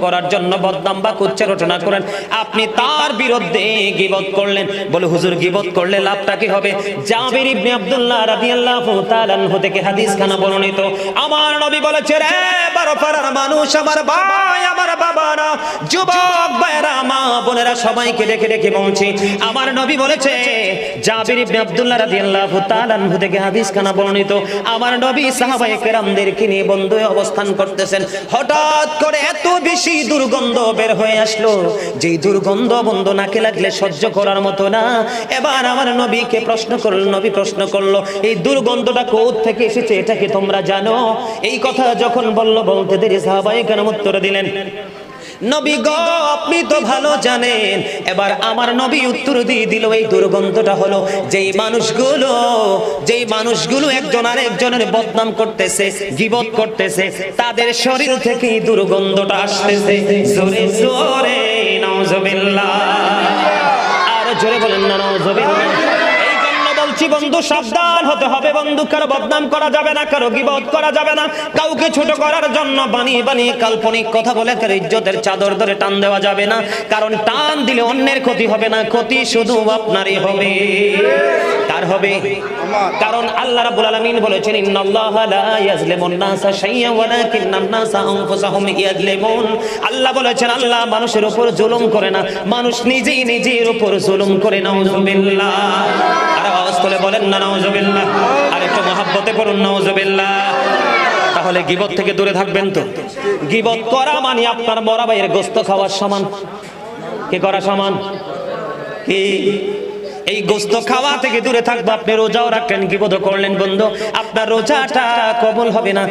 করার জন্য বদনাম বা কুচ্চা রচনা করেন, আপনি তার বিরুদ্ধে গীবত করলেন। বলে হুজুর গীবত করলে লাভটা কি হবে? জাবির ইবনে আব্দুল্লাহ রাদিয়াল্লাহু তাআলা আনহু থেকে হাদিস খানা বর্ণিত, আমার নবী বলেছে, রে বড়পাড়ার মানুষ, আমার ভাই, আমার বাবারা, যুবক ভাইরা, মা বোনেরা, সবাইকে ডেকে ডেকে বলছি, আমার নবী বলেছে, জাবির ইবনে আব্দুল্লাহ রাদিয়াল্লাহু তাআলা আনহু থেকে হাদিস খানা বর্ণিত, আমার নবী সাহাবায়ে কেরামদেরকে নিয়ে বন্ধুয়ে অবস্থান করতেছেন, হঠাৎ করে এত বেশি দুর্গন্ধ বের হয়ে আসলো, যেই দুর্গন্ধ বন্ধ নাকে লাগলে সহ্য করার মতো না। এবার আমার নবীকে প্রশ্ন করলো, নবী প্রশ্ন করলো, এই দুর্গন্ধটা কোথা থেকে এসেছে, এটা কি তোমরা জানো? এই কথা যখন বলতে দেরি সাহাবায়ে কেরাম উত্তর দিলেন, নবী গো, আপনি তো ভালো জানেন। এবার আমার নবী উত্তর দিয়ে দিল, এই দুর্গন্ধটা হলো যেই মানুষগুলো একজন আরেকজনের বদনাম করতেছে, গীবত করতেছে, তাদের শরীর থেকে এই দুর্গন্ধটা আসতেছে। জোরে জোরে নাউজুবিল্লাহ, আর জোরে বলেন না নাউজুবিল্লাহ। বন্ধু সাবধান হতে হবে বন্ধু, কারো বদনাম করা যাবে না, কারো গীবত করা যাবে না, কাউকে ছোট করার জন্য বানিয়ে বানিয়ে কাল্পনিক কথা বলে কারো ইজ্জতের চাদর ধরে টান দেওয়া যাবে না, কারণ টান দিলে অন্যের ক্ষতি হবে না, ক্ষতি শুধু আপনারই হবে। কার হবে? কারণ আল্লাহ রাব্বুল আলামিন বলেছেন, ইন্নাল্লাহা লা ইয়াজলিমুন নাসা শাইয়্যান ওয়ালাকিন্নান নাসা আনফুসাহুম ইয়াজলিমুন। আল্লাহ বলেছেন, আল্লাহ মানুষের উপর জুলুম করে না, মানুষ নিজেই নিজের উপর জুলুম করে। নাউজুবিল্লাহ, আর আওয়াজ করে বলেন না নাউজুবিল্লাহ, আর একটু মহব্বতে পড়ুন নাউজুবিল্লাহ। তাহলে গীবত থেকে দূরে থাকবেন তো। গীবত করা মানে আপনার বড় ভাইয়ের গোশত খাওয়ার সমান। কি করা সমান? কি? এই গোশত খাওয়া থেকে দূরে থাকবো। আপনি রোজাও রাখলেন, গীবত করলেন বন্ধু, আপনার রোজাটা কবুল হবে না।